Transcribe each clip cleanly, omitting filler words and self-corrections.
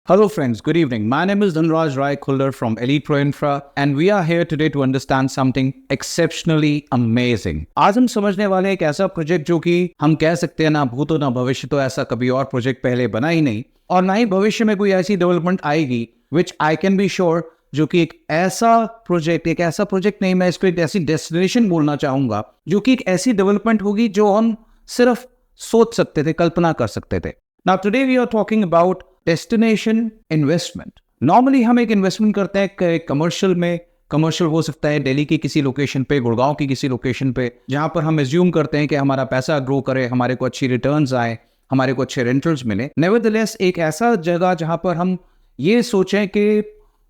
Hello friends, good evening. My name is Dhanraj Rai Khullar from Elite Pro Infra and we are here today to understand something exceptionally amazing. आज हम समझने वाले एक ऐसा project जो कि हम कह सकते हैं ना भूत और ना भविष्य, तो ऐसा कभी और प्रोजेक्ट पहले बना ही नहीं और ना ही भविष्य में कोई ऐसी डेवलपमेंट आएगी विच आई कैन बी श्योर जो कि एक ऐसा प्रोजेक्ट नहीं, मैं इसको एक ऐसी डेस्टिनेशन बोलना चाहूंगा जो कि एक ऐसी डेवलपमेंट होगी जो हम सिर्फ सोच सकते थे, कल्पना कर सकते थे. Now today we are talking about destination investment. Normally हम एक इन्वेस्टमेंट करते हैं कमर्शियल में. कमर्शियल हो सकता है दिल्ली की किसी लोकेशन पे, गुड़गांव की किसी लोकेशन पे, जहां पर हम एज्यूम करते हैं कि हमारा पैसा ग्रो करे, हमारे को अच्छी रिटर्न्स आए, हमारे को अच्छे रेंटल्स मिले. नेवरदलेस एक ऐसा जगह जहां पर हम ये सोचें कि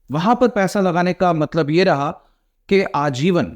वहां पर पैसा लगाने का मतलब ये रहा कि आजीवन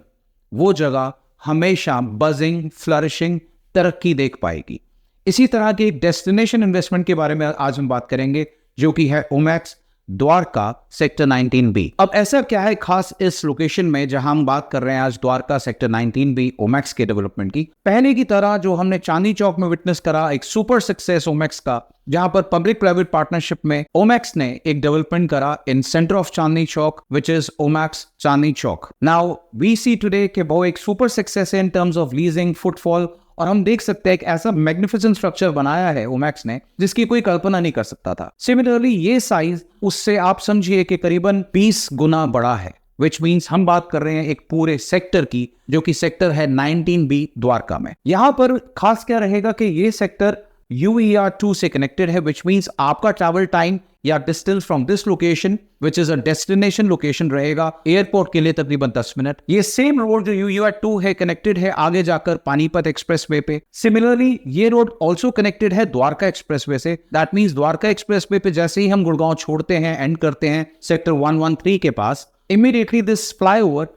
वो जगह हमेशा बजिंग, फ्लरिशिंग, तरक्की देख पाएगी. इसी तरह के एक डेस्टिनेशन इन्वेस्टमेंट के बारे में आज हम बात करेंगे जो कि है ओमैक्स द्वारका सेक्टर 19B. अब ऐसा क्या है खास इस लोकेशन में जहां हम बात कर रहे हैं आज द्वारका सेक्टर 19B ओमैक्स के डेवलपमेंट की. पहले की तरह जो हमने चांदनी चौक में विटनेस करा एक सुपर सक्सेस ओमैक्स का, जहां पर पब्लिक प्राइवेट पार्टनरशिप में ओमैक्स ने एक डेवलपमेंट करा in centre of Chandni Chowk which is Omaxe Chandni Chowk. Now we see today कि वो एक सुपर सक्सेस है in terms of leasing, footfall, और हम देख सकते हैं एक ऐसा मैग्निफिसेंट स्ट्रक्चर बनाया है ओमैक्स ने जिसकी कोई कल्पना नहीं कर सकता था. सिमिलरली ये साइज उससे आप समझिए कि करीबन 20 गुना बड़ा है, विच मीन्स हम बात कर रहे हैं एक पूरे सेक्टर की जो कि सेक्टर है 19B द्वारका में. यहां पर खास क्या रहेगा कि ये सेक्टर UER2 से कनेक्टेड है, विच मीन्स आपका ट्रैवल टाइम या distance from this location which is a destination location रहेगा एयरपोर्ट के लिए तकरीबन 10 मिनट. ये सेम रोड जो UER2 है कनेक्टेड है आगे जाकर पानीपत एक्सप्रेसवे पे. सिमिलरली ये रोड ऑल्सो कनेक्टेड है द्वारका एक्सप्रेसवे से. दैट मीन्स द्वारका एक्सप्रेसवे पे जैसे ही हम गुड़गांव छोड़ते हैं, एंड करते हैं सेक्टर 113 के पास, immediately this flyover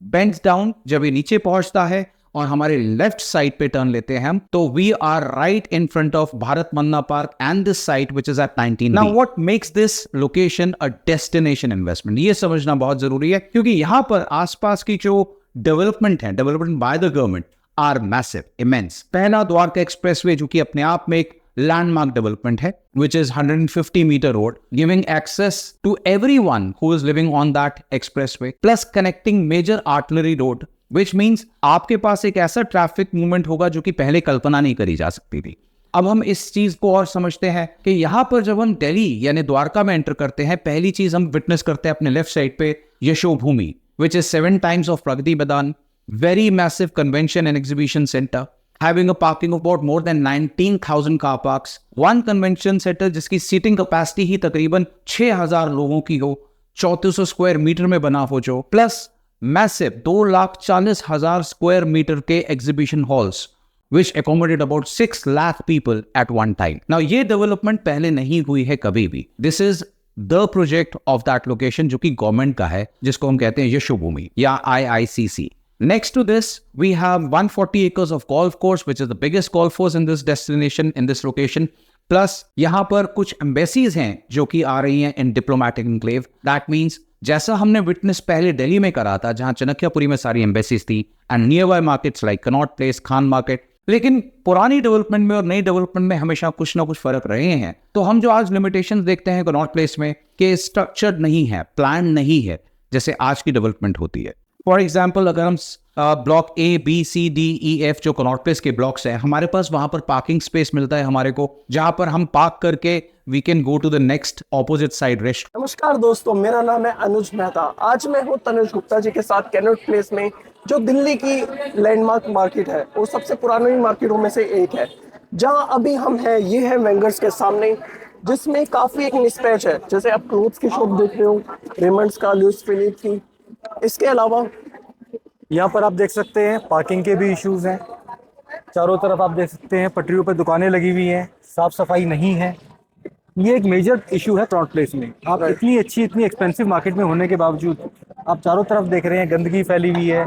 bends down. जब ये नीचे पहुंचता है और हमारे लेफ्ट साइड पे टर्न लेते हैं हम, तो we are right in front of Bharat Manna park and this site which is at 19B. Now what makes this location a destination investment, ये समझना बहुत जरूरी है क्योंकि यहां पर आसपास की जो डेवलपमेंट है, development by the government are massive, immense. पहला द्वारका एक्सप्रेसवे जो कि अपने आप में एक लैंडमार्क डेवलपमेंट है which is 150 meter road giving access to everyone who is living on that expressway plus connecting major artillery road which means आपके पास एक ऐसा ट्रैफिक मूवमेंट होगा जो कि पहले कल्पना नहीं करी जा सकती थी. अब हम इस चीज को और समझते हैं कि यहाँ पर जब हम दिल्ली यानी द्वारका में एंटर करते हैं, पहली चीज हम विटनेस करते हैं अपने लेफ्ट साइड पे Yashobhoomi which is 7 times of Pragati Maidan, very massive convention and exhibition center having a parking of about more than 19,000 car parks, one convention center जिसकी सीटिंग कैपेसिटी ही तकरीबन 6,000 लोगों की हो, 3400 स्क्वायर मीटर में बना हो जो, प्लस मैसिव 2,40,000 स्क्वायर मीटर के exhibition halls which accommodate about 6 lakh people at one time. Now ये डेवलपमेंट पहले नहीं हुई है कभी भी. This is the project of that location जो कि गवर्नमेंट का है, जिसको हम कहते हैं यशोभूमि या IICC. Next to this, we have 140 acres of golf course, which is the biggest golf course in this destination, in this location. Plus, यहाँ पर कुछ embassies हैं जो कि आ रही हैं in diplomatic enclave. That means जैसा हमने विटनेस पहले दिल्ली में करा था, जहाँ चनकियापुरी में सारी embassies थी, and nearby markets like Connaught Place, Khan market. लेकिन पुरानी डेवलपमेंट में और नई डेवलपमेंट में हमेशा कुछ ना कुछ फर्क रहे हैं. तो हम जो आज लिमिटेशंस देखते हैं कनॉट प्लेस में कि स्ट्रक्चर्ड नहीं है, प्लान नहीं है जैसे आज की डेवलपमेंट होती है. फॉर एग्जाम्पल अगर हम block A, B, C, D, E, F जो कनॉट प्लेस के ब्लॉक्स हैं, हमारे पास वहां पर पार्किंग स्पेस मिलता है हमारे को, जहां पर हम पार्क करके we can go to the next opposite side rest. नमस्कार दोस्तों, मेरा नाम है अनुज मेहता. आज मैं हूँ तनुज गुप्ता जी के साथ कनॉट प्लेस में, जो दिल्ली की लैंडमार्क मार्केट है और सबसे पुरानी मार्केटों में से एक है. जहाँ अभी हम हैं ये है वेंगर्स के सामने, जिसमें काफ़ी एक मिसपैच है. जैसे आप क्लोथ्स की शॉप देख रहे हो, रेमंड्स का, लुइस फिलिप की. इसके अलावा यहाँ पर आप देख सकते हैं पार्किंग के भी इश्यूज हैं. चारों तरफ आप देख सकते हैं पटरियों पर दुकानें लगी हुई हैं, साफ सफाई नहीं है. ये एक मेजर इशू है कनॉट प्लेस में. आप इतनी अच्छी, इतनी एक्सपेंसिव मार्केट में होने के बावजूद आप चारों तरफ देख रहे हैं गंदगी फैली हुई है,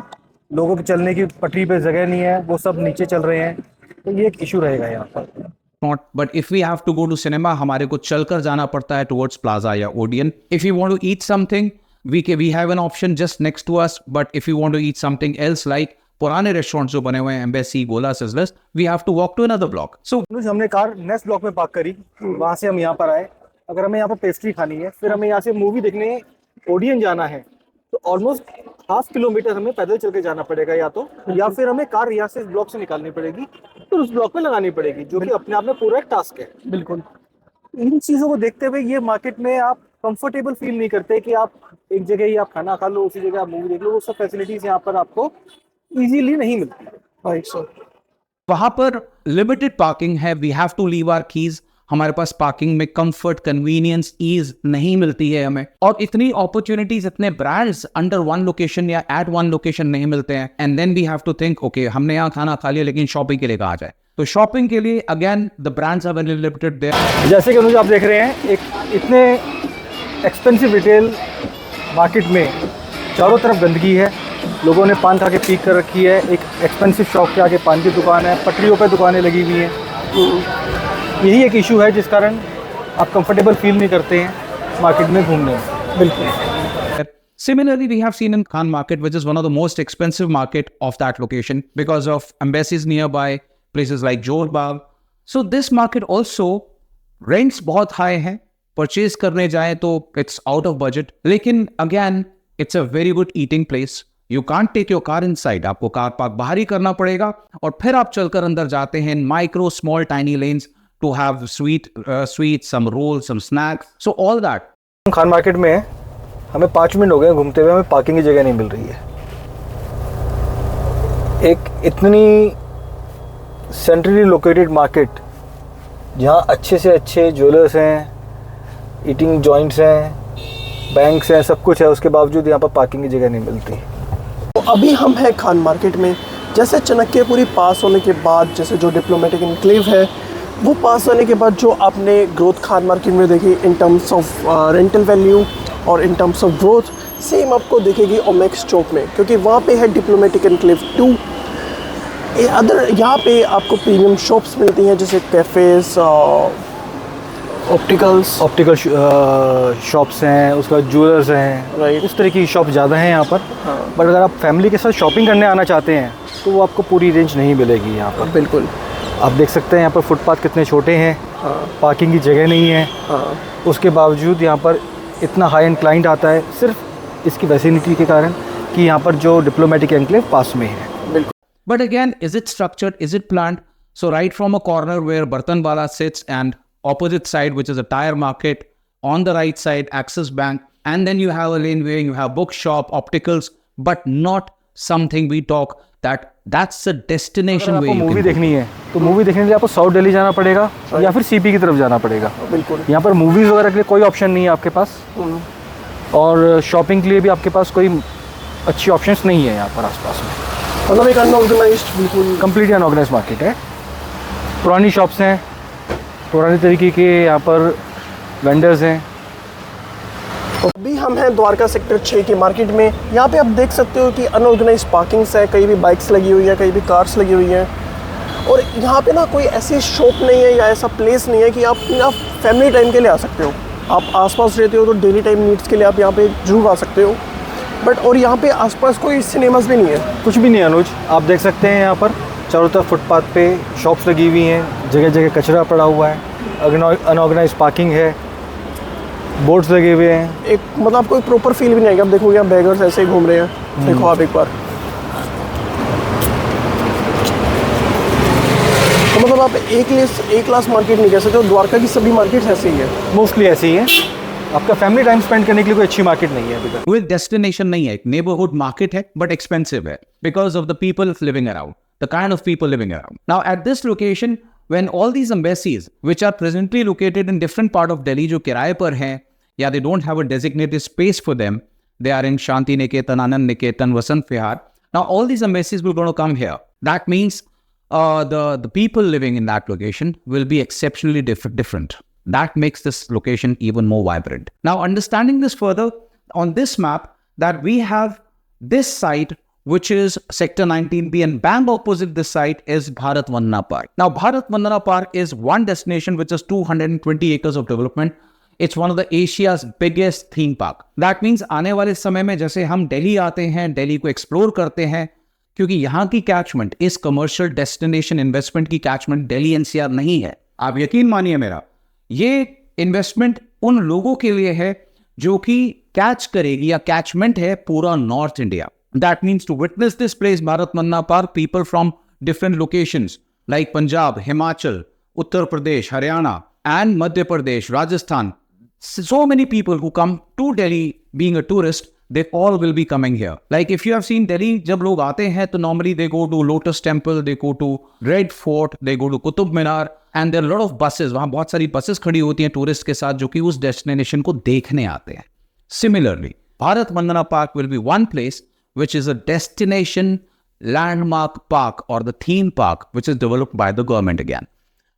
लोगों के चलने की पटरी पे जगह नहीं है, वो सब नीचे चल रहे हैं. तो ये एक इशू रहेगा यहाँ पर. Not, but if we have to go to cinema, हमारे को चलकर जाना पड़ता है towards Plaza या Odeon. If you want to eat something, we have an option just next to us. But if you want to eat something else like पुराने restaurants जो बने हुए हैं, Embassy, Gola, Sizzlers, we have to walk to another block. So हमने car next block में park करी, वहां से हम यहाँ पर आए. अगर हमें यहाँ पर पेस्ट्री खानी है, फिर हमें यहाँ से मूवी देखने ओडियन जाना है, तो ऑलमोस्ट 1/2 किलोमीटर हमें पैदल चल के जाना पड़ेगा, या फिर हमें कार यहाँ से इस ब्लॉक से निकालनी पड़ेगी, फिर उस ब्लॉक में लगानी पड़ेगी, जो कि अपने आप में पूरा एक टास्क है। बिल्कुल। इन चीज़ों को देखते हुए ये मार्केट में आप कंफर्टेबल फील नहीं करते कि आप एक जगह ही आप खाना खा लो, उसी जगह आप मूवी देख लो। वो सब फैसिलिटीज़ यहाँ पर आपको इजीली नहीं मिलती। Right sir. वहां पर लिमिटेड पार्किंग है, we have to leave our keys. हमारे पास पार्किंग में कंफर्ट, कन्वीनियंस, ईज नहीं मिलती है हमें, और इतनी अपॉर्चुनिटीज, इतने ब्रांड्स अंडर वन लोकेशन या एट वन लोकेशन नहीं मिलते हैं। And then we have to think, okay हमने यहाँ खाना खा लिया, लेकिन शॉपिंग के लिए कहाँ जाए? तो शॉपिंग के लिए again the brands are very limited there. जैसे कि अनुज आप देख रहे हैं, एक इतने एक्सपेंसिव रिटेल मार्केट में चारों तरफ गंदगी है, लोगों ने पान खा के पीक कर रखी है। एक एक्सपेंसिव शॉप के आगे पान की दुकान है, पटरियों पर दुकानें लगी हुई हैं। यही एक इशू है जिस कारण आप कंफर्टेबल फील नहीं करते हैं मार्केट में घूमने में। बिल्कुल। Similarly, we have seen in Khan Market, which is one of the most expensive market of that location because of embassies nearby, places like Johor Bagh. So this market also rents बहुत high हैं, purchase करने जाएं तो it's out of budget. लेकिन again, it's a very good eating place. You can't take your car inside. आपको car park बाहर ही करना पड़ेगा, और फिर आप चलकर अंदर जाते हैं in micro, small, tiny lanes to have sweets, some rolls, some snacks. So all that. Khan market में हमें 5 मिनट हो गए घूमते हुए, हमें पार्किंग की जगह नहीं मिल रही है। एक इतनी सेंट्रली लोकेटेड मार्केट जहाँ अच्छे से अच्छे ज्वेलर्स हैं, ईटिंग जॉइंट्स हैं, बैंक्स हैं, सब कुछ है, उसके बावजूद यहाँ पर पार्किंग की जगह नहीं मिलती। तो अभी हम हैं खान मार्केट में। जैसे चाणक्यपुरी पास होने के बाद, जैसे जो डिप्लोमेटिक एनक्लेव है वो पास होने के बाद, जो आपने ग्रोथ खान मार्केट में देखी in terms of rental value और in terms of growth, same आपको दिखेगी ओमेक्स चौक में, क्योंकि वहाँ पे है डिप्लोमेटिक एनक्लेव 2। यहाँ पे आपको प्रीमियम शॉप्स मिलती हैं, जैसे कैफ़ेज़, ऑप्टिकल शॉप्स हैं, उसके बाद ज्वेलर्स हैं, राइट। उस तरह की शॉप ज़्यादा हैं यहाँ पर। बट अगर आप फैमिली के साथ शॉपिंग करने आना चाहते हैं तो वो आपको पूरी रेंज नहीं मिलेगी यहाँ पर। बिल्कुल। आप देख सकते हैं यहाँ पर फुटपाथ कितने छोटे हैं, पार्किंग की जगह नहीं है, उसके बावजूद यहाँ पर इतना हाई एंड क्लाइंट आता है, सिर्फ इसकी वैसिनिटी के कारण कि यहाँ पर जो डिप्लोमेटिक एनक्लेव पास में है। But again, is it structured? Is it planned? So right from a corner where Bartanwala sits, and opposite side, which is a tire market, on the right side, Axis Bank, and then you have a lane where you have bookshop, opticals, but not something we talk that's a destination अगर where आपको you movie can देखनी है तो movie देखने के लिए आपको south Delhi जाना पड़ेगा या फिर सीपी की तरफ जाना पड़ेगा। बिल्कुल। यहाँ पर मूवीज़ वगैरह के लिए कोई ऑप्शन नहीं है आपके पास, और शॉपिंग के लिए भी आपके पास कोई अच्छी ऑप्शंस नहीं है यहाँ पर आसपास में। मतलब एक अनऑर्गेनाइज्ड, बिल्कुल कम्प्लीटली अनऑर्गेनाइज्ड मार्केट है। पुरानी शॉप्स हैं, पुराने तरीके के यहाँ पर वेंडर्स हैं। अभी हम हैं द्वारका सेक्टर 6 की मार्केट में। यहाँ पे आप देख सकते हो कि अनऑर्गेनाइज पार्किंग्स है, कहीं भी बाइक्स लगी हुई है, कहीं भी कार्स लगी हुई हैं, और यहाँ पे ना कोई ऐसी शॉप नहीं है या ऐसा प्लेस नहीं है कि आप फैमिली टाइम के लिए आ सकते हो। आप आसपास रहते हो तो डेली टाइम नीड्स के लिए आप यहाँ पे जरूर आ सकते हो, बट और यहाँ पे आसपास कोई सिनेमास भी नहीं है, कुछ भी नहीं है अनुज। आप देख सकते हैं यहाँ पर चारों तरफ फुटपाथ पे शॉप्स लगी हुई हैं, जगह जगह कचरा पड़ा हुआ है, अनऑर्गेनाइज पार्किंग है, बोर्ड्स लगे हुए हैं। एक मतलब आपको एक प्रॉपर फील भी नहीं आएगा। आप देखोगे यहाँ बैगर्स ऐसे ही घूम रहे हैं, देखो आप एक बार, तो मतलब आप एक क्लास मार्केट नहीं कह सकते हो। द्वारका की सभी मार्केट ऐसी ही है, मोस्टली ऐसी ही है। आपका फैमिली टाइम स्पेंड करने के लिए कोई अच्छी मार्केट नहीं है अभी तक। with destination नहीं है, एक neighborhood market है, but expensive है because of the people living around, the kind of people living around. Now at this location, when all these embassies which are presently located in different part of Delhi जो किराए पर हैं, या they don't have a designated space for them, they are in Shanti Niketan, Anand Niketan, Vasant Vihar. Now all these embassies will going to come here. That means the people living in that location will be exceptionally different. That makes this location even more vibrant. Now understanding this further, on this map that we have this site which is Sector 19B, and bang opposite this site is Bharat Vandana Park. Now Bharat Vandana Park is one destination which is 220 acres of development. It's one of the Asia's biggest theme park. That means आने वाले समय में जैसे हम दिल्ली आते हैं, दिल्ली को explore करते हैं, क्योंकि यहाँ की कैचमेंट इस कमर्शियल डेस्टिनेशन इन्वेस्टमेंट की कैचमेंट दिल्ली एनसीआर नहीं है। आप यकीन मानिए मेरा, ये इन्वेस्टमेंट उन लोगों के लिए है जो कि कैच करेगी या कैचमेंट है पूरा north India. That means to witness this place, Bharat Manna Park, people from different locations like Punjab, Himachal, Uttar Pradesh, Haryana, and Madhya Pradesh, Rajasthan. So many people who come to Delhi being a tourist, they all will be coming here. Like if you have seen Delhi, जब लोग आते हैं तो normally they go to Lotus Temple, they go to Red Fort, they go to Qutub Minar, and there are a lot of buses. वहाँ बहुत सारी buses खड़ी होती हैं tourist के साथ जो कि उस destination को देखने आते हैं. Similarly, Bharat Mandana Park will be one place which is a destination landmark park or the theme park which is developed by the government again.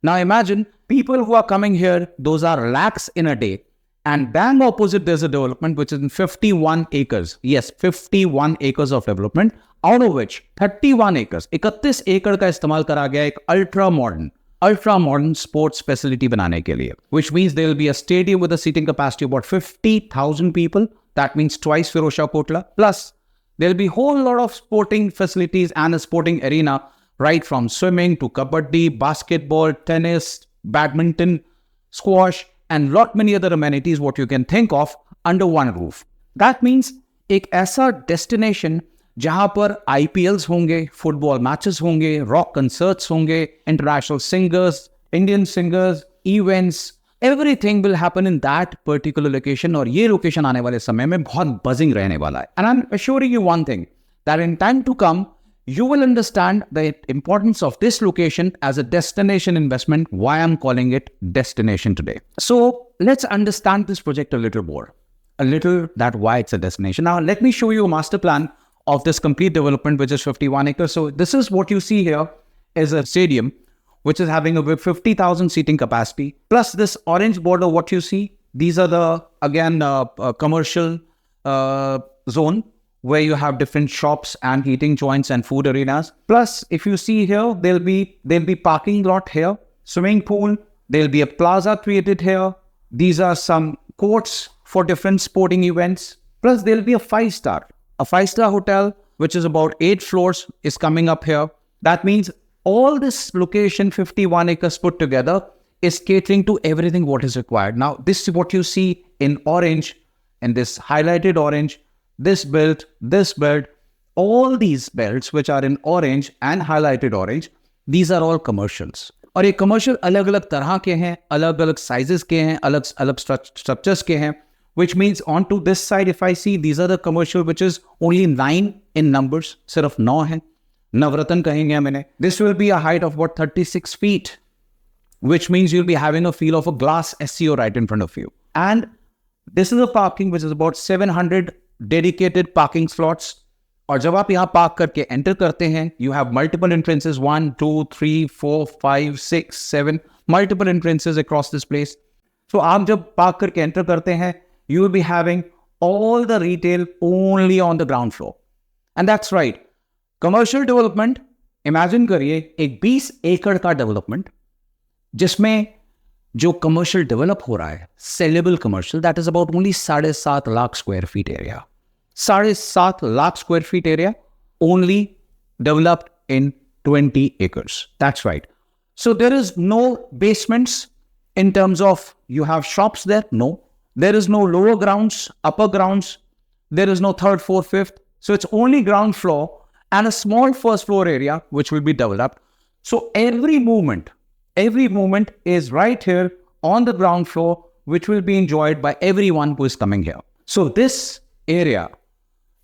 Now imagine people who are coming here, those are lakhs in a day, and bang opposite there's a development which is in 51 acres. Yes, 51 acres of development, out of which 31 acres, 31 एकड़ का इस्तेमाल करा गया एक ultra modern sports facility बनाने के लिए, which means there will be a stadium with a seating capacity of about 50,000 people. That means twice Firozshah Kotla. Plus, there will be a whole lot of sporting facilities and a sporting arena, right from swimming to kabaddi, basketball, tennis, badminton, squash, and lot many other amenities what you can think of under one roof. That means एक ऐसा destination जहां पर IPLs होंगे, football matches होंगे, rock concerts होंगे, international singers, Indian singers, events, everything will happen in that particular location. और ये location आने वाले समय में बहुत बजिंग रहने वाला है. And I'm assuring you one thing, that in time to come, you will understand the importance of this location as a destination investment, why I'm calling it destination today. So let's understand this project a little more, that why it's a destination. Now let me show you a master plan of this complete development, which is 51 acres. So this is what you see here is a stadium, which is having a 50,000 seating capacity. Plus this orange border, what you see, these are the, again, commercial zone where you have different shops and eating joints and food arenas. Plus, if you see here, there'll be parking lot here, swimming pool, there'll be a plaza created here. These are some courts for different sporting events. Plus, there'll be a five-star hotel, which is about 8 floors, is coming up here. That means all this location, 51 acres put together, is catering to everything what is required. Now, this is what you see in orange, in this highlighted orange, this belt, all these belts which are in orange and highlighted orange, these are all commercials. और ये commercial अलग-अलग तरह के हैं, अलग-अलग sizes के हैं, अलग-अलग structures के हैं, which means onto this side, if I see, these are the commercial which is only 9 in numbers, सिर्फ 9 हैं. Navratan कहेंगे हम इन्हें. This will be a height of about 36 feet, which means you'll be having a feel of a glass SEO right in front of you. And this is a parking which is about 700 dedicated parking slots. और जब आप यहाँ park करके enter करते हैं, you have multiple entrances, 1, 2, 3, 4, 5, 6, 7, multiple entrances across this place. So आप जब park करके एंटर करते हैं, you will be having all the retail only on the ground floor. And that's right. Commercial development, imagine करिए एक 20 एकड़ का डेवलपमेंट जिसमें जो कमर्शियल डेवलप हो रहा है, sellable commercial, that is about only 7.5 lakh square feet area. 7.5 lakh square feet area only developed in 20 acres. That's right. So there is no basements in terms of you have shops there. No. There is no lower grounds, upper grounds. There is no third, fourth, fifth. So it's only ground floor and a small first floor area which will be developed. So every movement is right here on the ground floor, which will be enjoyed by everyone who is coming here. So this area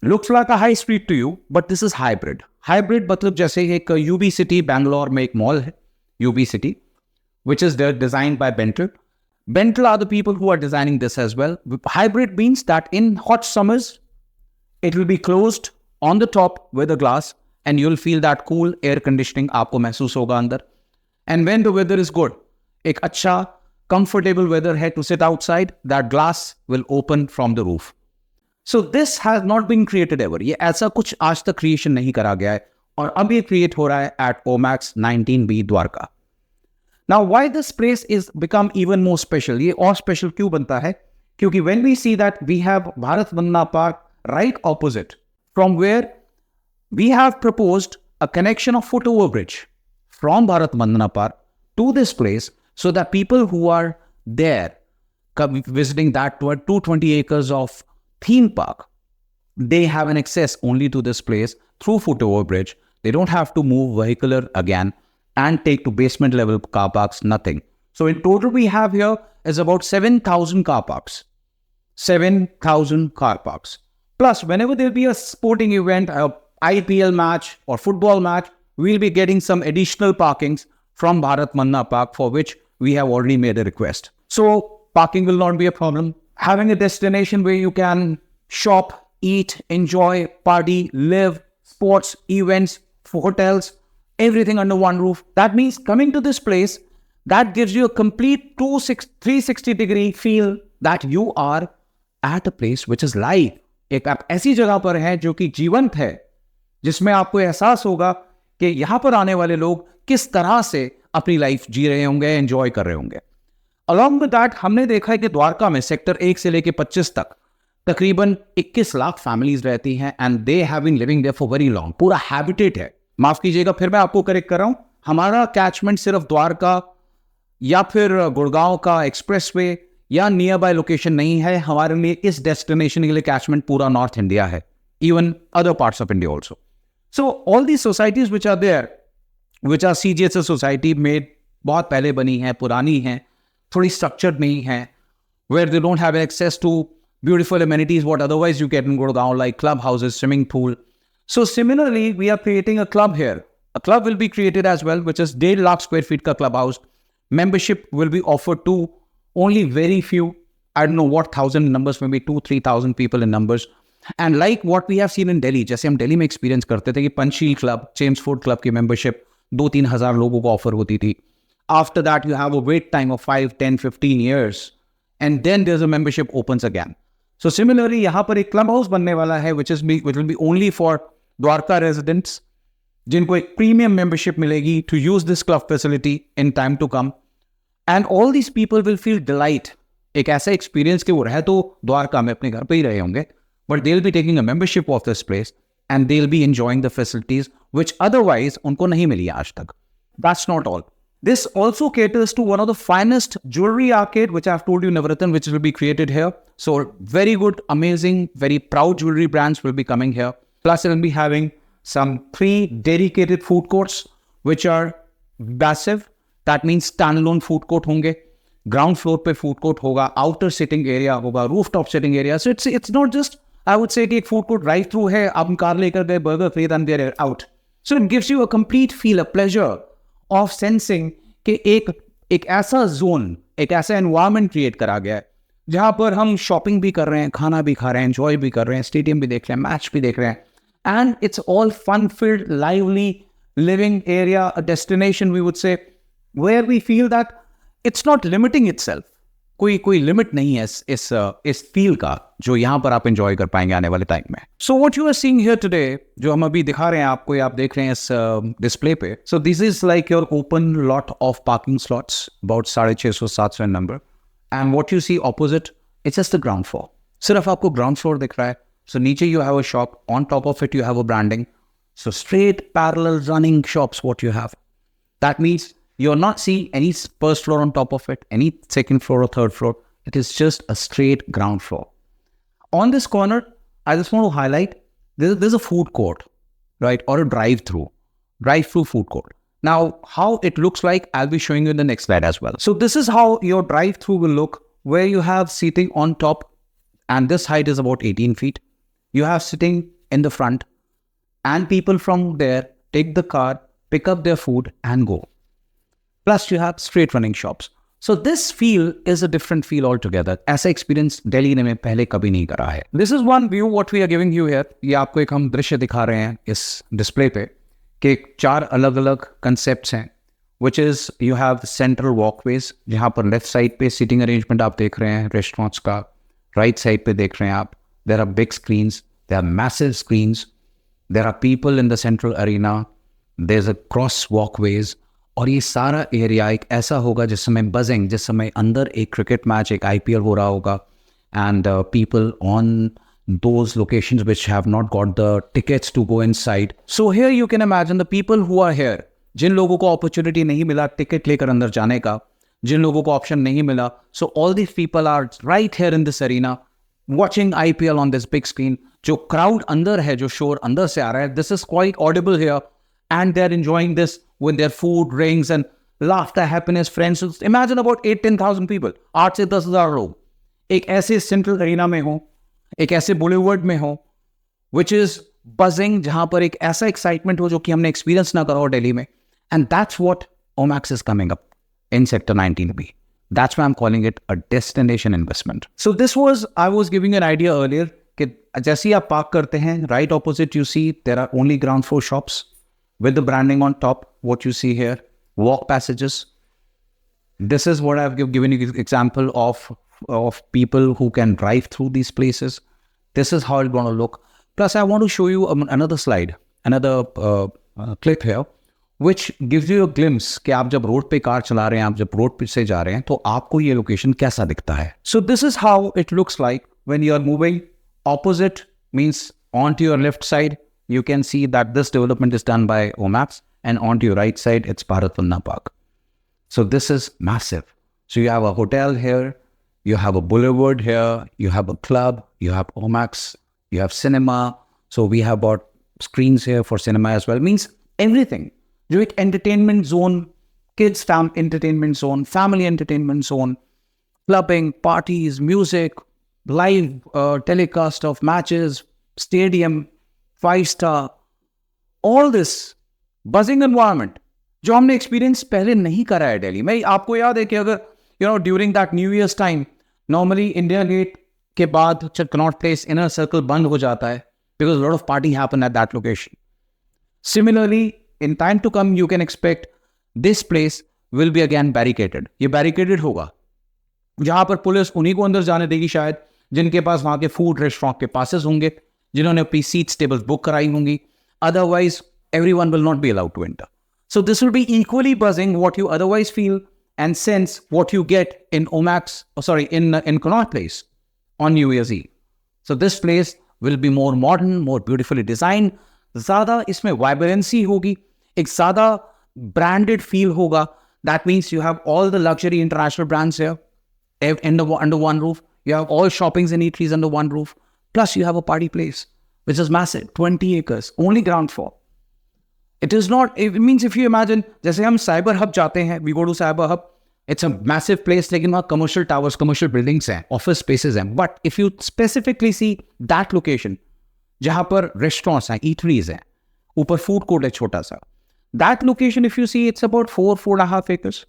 looks like a high street to you, but this is hybrid. Hybrid मतलब जैसे एक UB City, Bangalore में एक mall है, UB City, which is designed by Bentel. Bentel are the people who are designing this as well. Hybrid means that in hot summers, it will be closed on the top with a glass and you'll feel that cool air conditioning आपको महसूस होगा अंदर. And when the weather is good, एक अच्छा comfortable weather है to sit outside, that glass will open from the roof. So this has not been created ever. ये ऐसा कुछ आज तक creation नहीं करा गया है और अब ये create हो रहा है at Omax 19B Dwarka. Now why this place is become even more special? ये और special क्यों बनता है? क्योंकि when we see that we have Bharat Mandana Park right opposite, from where we have proposed a connection of foot over bridge from Bharat Mandana Park to this place so that people who are there visiting that 220 acres of theme park, they have an access only to this place through foot-over bridge. They don't have to move vehicular again and take to basement level car parks, nothing. So in total we have here is about 7,000 car parks. 7,000 car parks. Plus, whenever there'll be a sporting event, a IPL match or football match, we'll be getting some additional parkings from Bharat Manna Park, for which we have already made a request. So parking will not be a problem. Having a destination where you can shop, eat, enjoy, party, live, sports, events, hotels, everything under one roof. That means coming to this place, that gives you a complete 360-degree feel that you are at a place which is live. एक आप ऐसी जगह पर हैं जो कि जीवंत है, जिसमें आपको एहसास होगा कि यहाँ पर आने वाले लोग किस तरह से अपनी लाइफ जी रहे होंगे, एंजॉय कर रहे होंगे. अलॉन्ग विद दैट हमने देखा है कि द्वारका में सेक्टर 1 से लेकर 25 तक तकरीबन 21 लाख फैमिलीज रहती हैं and they have been living there for very long. पूरा हैबिटेट है. माफ कीजिएगा, फिर मैं आपको करेक्ट कर रहा हूं. हमारा कैचमेंट सिर्फ द्वारका या फिर गुड़गांव का एक्सप्रेसवे या नियर बाय लोकेशन नहीं है. हमारे लिए इस डेस्टिनेशन के लिए कैचमेंट पूरा नॉर्थ इंडिया है, even other parts of India also. So all the societies which are there, which are CGHS society made, बहुत पहले बनी है, पुरानी है, थोड़ी स्ट्रक्चर्ड नहीं है, where they don't have access to beautiful amenities what otherwise you get in Gurgaon, like clubhouses, swimming pool. So similarly, we are creating a club here. A club will be created as well, which is 1.5 lakh square feet ka clubhouse. Membership will be offered to only very few, I don't know what thousand numbers, maybe 2,000-3,000 people in numbers. And like what we have seen in Delhi, जैसे हम दिल्ली में experience करते थे कि Panchsheel club, Chelmsford club की membership 2-3 हज़ार लोगों को ऑफर होती थी. After that, you have a wait time of 5, 10, 15 years. And then there's a membership opens again. So similarly, यहाँ पर एक क्लब हाउस बनने वाला है, which will be only for Dwarka residents, जिनको एक प्रीमियम मेंबरशिप मिलेगी to use this club facility in time to come. And all these people will feel delight. एक ऐसा एक्सपीरियंस कि वो रह तो द्वारका में अपने घर पे ही रहे होंगे, but they'll be taking a membership of this place and they'll be enjoying the facilities which otherwise उनको नहीं मिली आज तक. That's not all. This also caters to one of the finest jewelry arcade, which I've told you, Navratna, which will be created here. So very good, amazing, very proud jewelry brands will be coming here. Plus, it will be having some 3 dedicated food courts, which are massive. That means standalone food court होंगे. Ground floor पे food court होगा, outer sitting area होगा, rooftop sitting area. So it's not just, I would say कि एक food court drive through है, आप car लेकर गए, burger खरीद and they're out. So it gives you a complete feel, a pleasure of sensing कि एक ऐसा जोन, एक ऐसा एनवायरनमेंट क्रिएट करा गया है जहाँ पर हम शॉपिंग भी कर रहे हैं, खाना भी खा रहे हैं, एंजॉय भी कर रहे हैं, स्टेडियम भी देख रहे हैं, मैच भी देख रहे हैं. And it's all fun filled, lively living area, a destination we would say, where we feel that it's not limiting itself. कोई लिमिट नहीं है इस फील का जो यहाँ पर आप एंजॉय कर पाएंगे आने वाले टाइम में. So what you are seeing here today, जो हम अभी दिखा रहे हैं आपको, आप देख रहे हैं इस डिस्प्ले पे. So this is like your open lot of parking slots, about 650-700 number. And what you see opposite, it's just the ground floor. सिर्फ आपको ग्राउंड फ्लोर दिख रहा है. सो नीचे you have a shop, on top of it you have a branding. So straight parallel running shops what you have. That means you're not seeing any first floor on top of it, any second floor or third floor. It is just a straight ground floor. On this corner, I just want to highlight, there's a food court, right? Or a drive-through food court. Now, how it looks like, I'll be showing you in the next slide as well. So this is how your drive-through will look, where you have seating on top, and this height is about 18 feet. You have sitting in the front, and people from there take the car, pick up their food, and go. Plus you have straight running shops. So this feel is a different feel altogether. ऐसा experience Delhi ने मैं पहले कभी नहीं करा है. This is one view what we are giving you here. ये आपको एक हम दृश्य दिखा रहे हैं इस डिस्प्ले पे कि 4 अलग अलग concepts हैं, which is you have central walkways, जहाँ पर left side पे sitting arrangement आप देख रहे हैं restaurants का, right side पे देख रहे हैं आप, there are big screens, there are massive screens, there are people in the central arena, there's a cross walkways. और ये सारा एरिया एक ऐसा होगा जिस समय बजिंग, जिस समय अंदर एक क्रिकेट मैच, एक IPL हो रहा होगा, and people on those locations which have not got the tickets to go inside. So here you can imagine the people who are here, जिन लोगों को अपॉर्चुनिटी नहीं मिला टिकट लेकर अंदर जाने का, जिन लोगों को ऑप्शन नहीं मिला. So all these people are right here in this arena watching IPL on this big screen. जो crowd अंदर है, जो शोर अंदर से आ रहा है, this is quite audible here, and they're enjoying this with their food, drinks, and laughter, happiness, friends. So imagine about 8-10,000 people, 8 से 10,000 लोग एक ऐसे सेंट्रल अरीना में हो, एक ऐसे बुलेवर्ड में हो, which is buzzing, जहां पर एक ऐसा एक्साइटमेंट हो जो कि हमने एक्सपीरियंस ना करा हो दिल्ली में. And that's what Omax is coming up in Sector 19B. That's why I'm calling it a destination investment. So this was, I was giving an idea earlier कि जैसे ही आप पार्क करते हैं, right opposite you see there are only ground floor shops with the branding on top. What you see here, walk passages. This is what I've given you example of people who can drive through these places. This is how it's going to look. Plus, I want to show you another slide, another clip here, which gives you a glimpse कि आप जब road पे car चला रहे हैं, आप जब road पे से जा रहे हैं, तो आपको ये लोकेशन कैसा दिखता है. So this is how it looks like when you are moving. Opposite means onto your left side, you can see that this development is done by Omax, and onto your right side, it's Bharat Vanda Park. So this is massive. So you have a hotel here, you have a boulevard here, you have a club, you have Omax, you have cinema. So we have bought screens here for cinema as well. Means everything. जो एक entertainment zone, kids entertainment zone, family entertainment zone, clubbing, parties, music, live telecast of matches, stadium, 5-star, all this buzzing environment जो हमने experience पहले नहीं करा है दिल्ली में. आपको याद है कि अगर during that new year's time normally India Gate के बाद कनॉट प्लेस इनर सर्कल बंद हो जाता है because lot of party happen at that location. Similarly in time to come, you can expect this place will be again barricaded. ये barricaded होगा जहां पर पुलिस उन्हीं को अंदर जाने देगी शायद जिनके पास वहां के फूड रेस्टोरेंट के पासेस होंगे, जिन्होंने अपनी सीट्स टेबल्स बुक कराई होंगी. Otherwise, everyone will not be allowed to enter. So this will be equally buzzing what you otherwise feel and sense what you get in Omax, in Connaught Place on New Year's Eve. So this place will be more modern, more beautifully designed. ज़्यादा इसमें vibrancy होगी, एक ज़्यादा branded feel होगा. That means you have all the luxury international brands here under one roof. You have all shoppings and eateries under one roof. Plus you have a party place, which is massive, 20 acres, only ground floor. It means if you imagine, जैसे हम Cyber Hub जाते हैं, we go to Cyber Hub, it's a massive place, लेकिन वहाँ commercial towers, commercial buildings हैं, office spaces हैं. But if you specifically see that location, जहाँ पर restaurants हैं, eateries हैं, ऊपर food court है छोटा सा, that location if you see it's about 4.5 acres.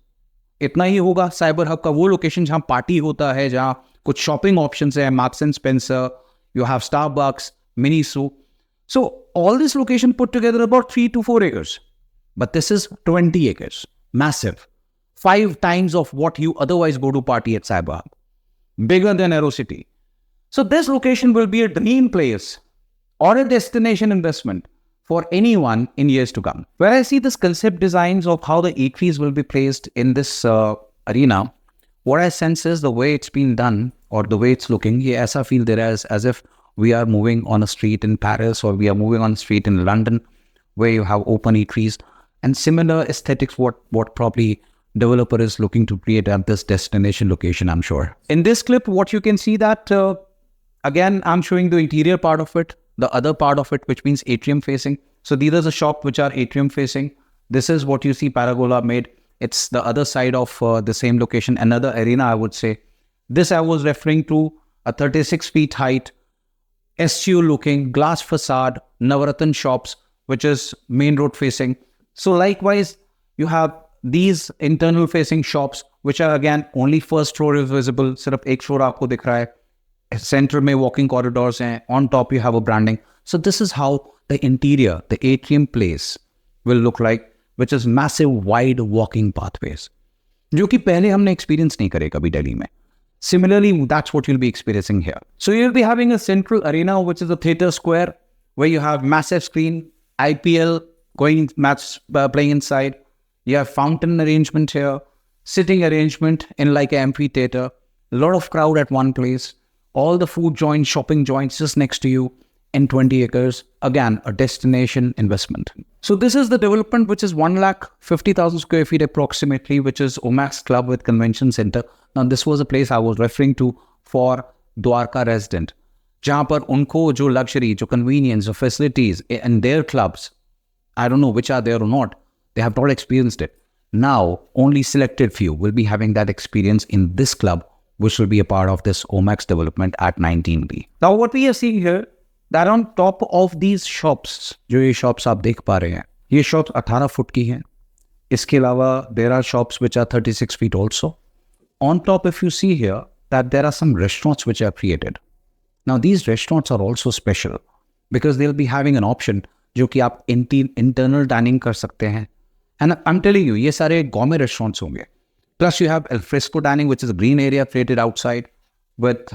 इतना ही होगा. Cyber Hub का वो location जहाँ party होता है, जहाँ कुछ shopping options हैं, Marks and Spencer, you have Starbucks, Miniso. So all this location put together about 3 to 4 acres. But this is 20 acres. Massive. 5 times of what you otherwise go to party at Cyber Hub. Bigger than AeroCity. So this location will be a dream place or a destination investment for anyone in years to come. Where I see this concept designs of how the eateries will be placed in this arena, what I sense is the way it's been done or the way it's looking, ye aisa feel there is as if we are moving on a street in Paris or we are moving on a street in London where you have open eateries and similar aesthetics what probably developer is looking to create at this destination location, I'm sure. In this clip, what you can see that, again, I'm showing the interior part of it, the other part of it, which means atrium facing. So these are the shops which are atrium facing. This is what you see Paragola made. It's the other side of the same location, another arena, I would say. This I was referring to, a 36 feet height, SU looking, glass facade, Navratan shops, which is main road facing. So likewise, you have these internal facing shops, which are again, only first floor is visible. सिर्फ एक floor आपको दिख रहा है. Center में walking corridors हैं. On top you have a branding. So this is how the interior, the atrium place will look like, which is massive wide walking pathways. जो कि पहले हमने experience नहीं करे कभी दिल्ली में. Similarly, that's what you'll be experiencing here. So you'll be having a central arena, which is a theatre square, where you have massive screen, IPL going match playing inside. You have fountain arrangement here, sitting arrangement in like an amphitheater, a lot of crowd at one place, all the food joints, shopping joints just next to you, in 20 acres, again, a destination investment. So this is the development, which is 150,000 square feet approximately, which is Omax Club with Convention Center. Now, this was a place I was referring to for Dwarka resident, जहाँ पर उनको जो luxury, जो convenience, जो facilities in their clubs, I don't know which are there or not, they have not experienced it. Now, only selected few will be having that experience in this club, which will be a part of this Omax development at 19B. Now, what we are seeing here, that on top of these shops, जो ये shops आप देख पा रहे हैं, ये shops 18 foot की हैं. इसके अलावा there are shops which are 36 feet also. On top, if you see here, that there are some restaurants which are created. Now, these restaurants are also special because they'll be having an option जो कि आप internal dining कर सकते हैं. And I'm telling you, ये सारे gourmet restaurants होंगे. Plus, you have al fresco dining, which is a green area created outside with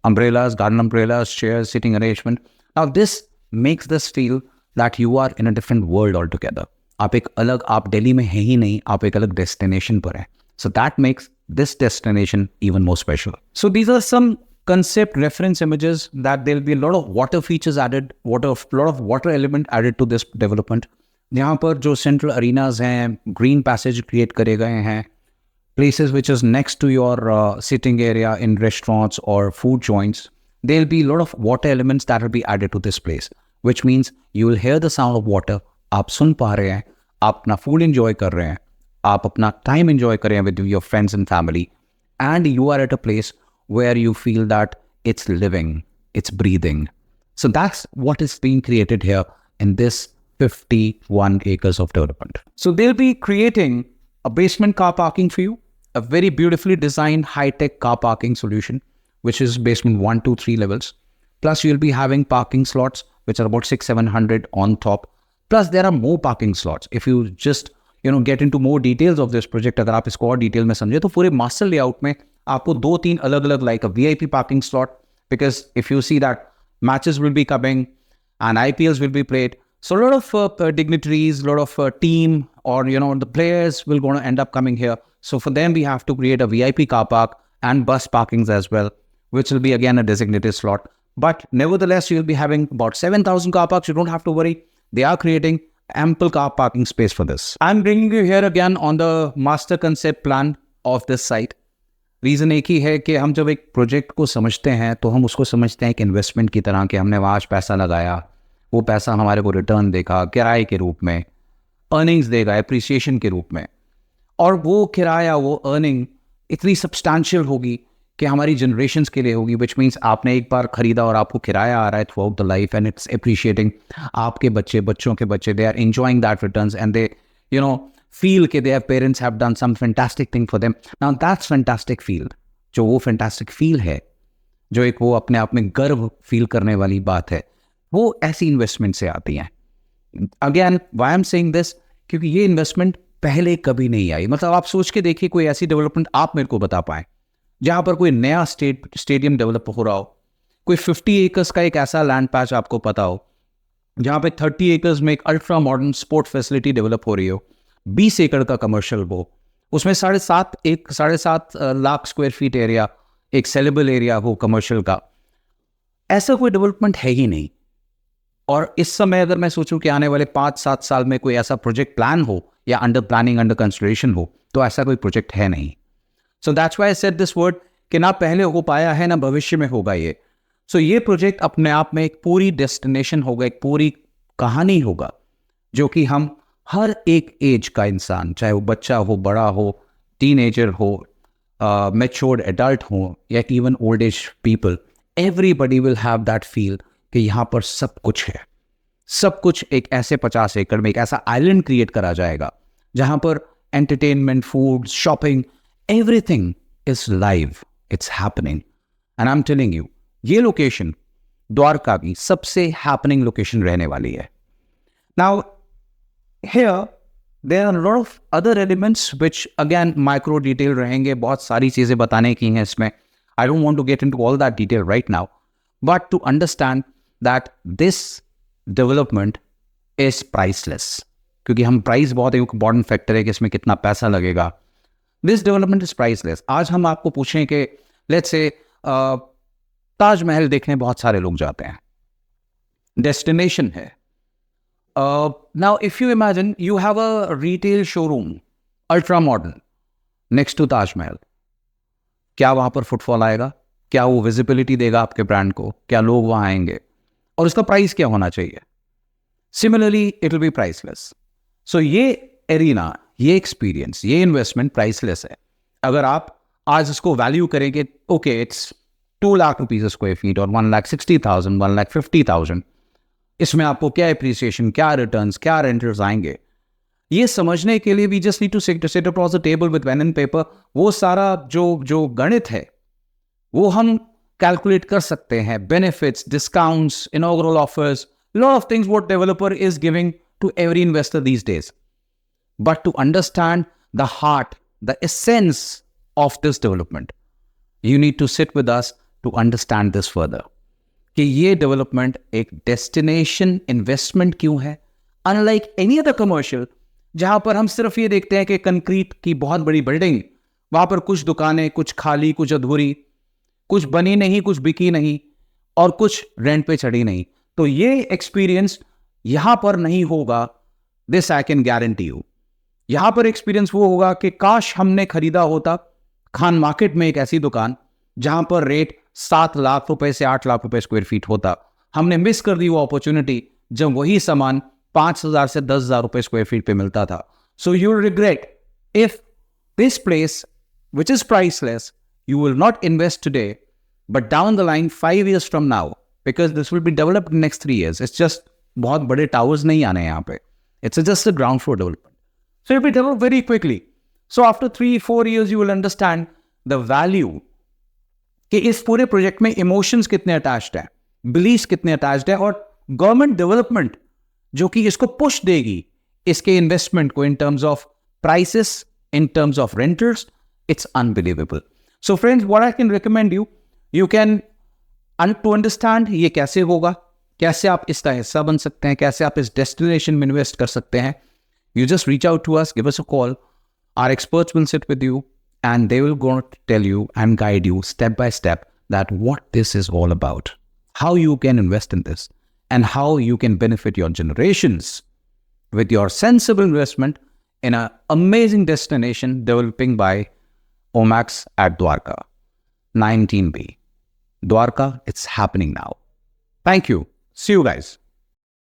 umbrellas, garden umbrellas, chairs, sitting arrangement. Now, this makes this feel that you are in a different world altogether. आप Delhi में हैं ही नहीं, आप एक अलग destination पर हैं. So that makes this destination even more special. So these are some concept reference images that there'll be a lot of water features added, lot of water element added to this development. यहाँ पर जो central arenas हैं, green passage create करे गए हैं, places which is next to your sitting area in restaurants or food joints, there'll be a lot of water elements that will be added to this place, which means you will hear the sound of water, आप सुन पा रहे हैं, आप अपना food enjoy कर रहे हैं, आप अपना time enjoy कर रहे हैं with your friends and family, and you are at a place where you feel that it's living, it's breathing. So that's what is being created here in this 51 acres of development. So they'll be creating a basement car parking for you, a very beautifully designed high-tech car parking solution, which is basement 1, 2, 3 levels. Plus, you'll be having parking slots, which are about 600-700 on top. Plus, there are more parking slots. If you just, get into more details of this project, अगर आप इसको और detail में समझे तो पूरे master layout में आपको 2-3 अलग-अलग like a VIP parking slot, because if you see that matches will be coming and IPLs will be played, so a lot of dignitaries, a lot of team or the players will going to end up coming here. So for them, we have to create a VIP car park and bus parkings as well, which will be again a designated slot. But nevertheless, you'll be having about 7,000 car parks. You don't have to worry. They are creating ample car parking space for this. I'm bringing you here again on the master concept plan of this site. Reason एक ही है कि हम जब एक project को समझते हैं तो हम उसको समझते हैं एक इन्वेस्टमेंट की तरह कि हमने वहाँ पैसा लगाया, वो पैसा हमारे को रिटर्न देगा किराए के रूप में, अर्निंग्स देगा एप्रिसिएशन के रूप में, और वो किराया, वो अर्निंग इतनी सब्सटैंशियल होगी कि हमारी जनरेशन्स के लिए होगी, विच मीन्स आपने एक बार खरीदा और आपको किराया आ रहा है throughout the life and it's appreciating. आपके बच्चे, बच्चों के बच्चे, they are enjoying that returns and they feel कि their parents have done some fantastic thing for them. Now that's fantastic feel. जो वो fantastic feel है, जो एक वो अपने आप में गर्व feel करने वाली बात है, वो ऐसी investment से आती हैं. Again, why I'm saying this? क्योंकि ये investment पहले कभी नहीं आई. मतलब आप सोच के देखिए कोई ऐसी development आप मेरे को बता पाएं जहाँ पर कोई नया स्टेडियम डेवलप हो रहा हो, कोई 50 एकर्स का एक ऐसा लैंड पैच आपको पता हो जहाँ पे 30 एकर्स में एक ultra modern sport facility develop हो रही हो, 20 एकड़ का कमर्शियल वो, उसमें 7.5 लाख स्क्वायर फीट एरिया एक सेलेबल एरिया हो कमर्शियल का. ऐसा कोई डेवलपमेंट है ही नहीं. और इस समय अगर मैं सोचूं कि आने वाले 5-7 साल में कोई ऐसा प्रोजेक्ट प्लान हो या अंडर प्लानिंग, अंडर कंसिडरेशन हो, तो ऐसा कोई प्रोजेक्ट है नहीं. So that's why I said this word कि ना पहले हो पाया है ना भविष्य में होगा ये. सो ये प्रोजेक्ट अपने आप में एक पूरी डेस्टिनेशन होगा, एक पूरी कहानी होगा, जो कि हम हर एक एज का इंसान, चाहे वो बच्चा हो, बड़ा हो, टीनेजर हो, मैच्योर्ड एडल्ट हो या even old age people, everybody will have that feel कि यहाँ पर सब कुछ है. सब कुछ एक ऐसे 50 एकड़ में एक ऐसा आइलैंड क्रिएट करा जाएगा जहाँ पर entertainment, food, shopping, everything is live, it's happening. And I am telling you, ये लोकेशन द्वारका की सबसे हैपनिंग लोकेशन रहने वाली है. Now here there are a lot of other elements which again micro detail रहेंगे, बहुत सारी चीजें बताने की हैं इसमें. I don't want to get into all that detail right now, but to understand that this development is priceless, क्योंकि हम प्राइस बहुत एक important factor है कि इसमें कितना पैसा लगेगा. This development is priceless. आज हम आपको पूछें कि let's say ताजमहल देखने बहुत सारे लोग जाते हैं, डेस्टिनेशन है. Now if you imagine you have a retail showroom ultra modern next to Taj Mahal, क्या वहां पर फुटफॉल आएगा? क्या वो विजिबिलिटी देगा आपके ब्रांड को? क्या लोग वहां आएंगे? और उसका प्राइस क्या होना चाहिए? Similarly it will be priceless. So ये एरिना, ये एक्सपीरियंस, ये इन्वेस्टमेंट प्राइसलेस है. अगर आप आज इसको वैल्यू करेंगे, okay it's 2 lakh rupees square feet और 1,60,000, 1,50,000, इसमें आपको क्या एप्रिसिएशन, क्या रिटर्न्स, क्या रेंटर्स आएंगे, ये समझने के लिए we just need to sit across the table with pen and paper. वो सारा जो गणित है वो हम कैलकुलेट कर सकते हैं. Benefits, discounts, inaugural offers, lot of things what developer is giving to every investor these days. But to understand the heart, the essence of this development, you need to sit with us to understand this further. कि ये development एक destination investment क्यों है, unlike any other commercial, जहां पर हम सिर्फ ये देखते हैं कि कंक्रीट की बहुत बड़ी बिल्डिंग, वहां पर कुछ दुकानें, कुछ खाली, कुछ अधूरी, कुछ बनी नहीं, कुछ बिकी नहीं, और कुछ रेंट पे चढ़ी नहीं. तो ये एक्सपीरियंस यहां पर नहीं होगा. This I can guarantee you. यहां पर एक्सपीरियंस वो होगा कि काश हमने खरीदा होता खान मार्केट में एक ऐसी दुकान जहां पर रेट 7 लाख रुपए से 8 लाख रुपए स्क्वायर फीट होता. हमने मिस कर दी वो अपॉर्चुनिटी जब वही सामान 5,000 से 10,000 रुपए स्क्वायर फीट पे मिलता था. So you will regret if this place which is priceless, you will not invest today, but down the line 5 years from now, because this will be developed in next 3 years. It's just बहुत बड़े towers नहीं आने यहाँ पे. It's just a ground floor development. So it will be developed very quickly. So after 3-4 years, you will understand the value कि इस पूरे project में इमोशंस कितने अटैच्ड हैं, बिलीव्स कितने अटैच्ड है, और गवर्नमेंट डेवलपमेंट जो कि इसको पुश देगी इसके इन्वेस्टमेंट को इन terms of prices, in terms of renters. It's unbelievable. So friends, what I can recommend you can to understand ये कैसे होगा, कैसे आप इसका हिस्सा बन सकते हैं, कैसे आप इस डेस्टिनेशन में इन्वेस्ट कर सकते हैं. You just reach out to us, give us a call. Our experts will sit with you and they will go to tell you and guide you step by step that what this is all about, how you can invest in this, and how you can benefit your generations with your sensible investment in an amazing destination developing by Omax at Dwarka, 19B. Dwarka, it's happening now. Thank you. See you guys.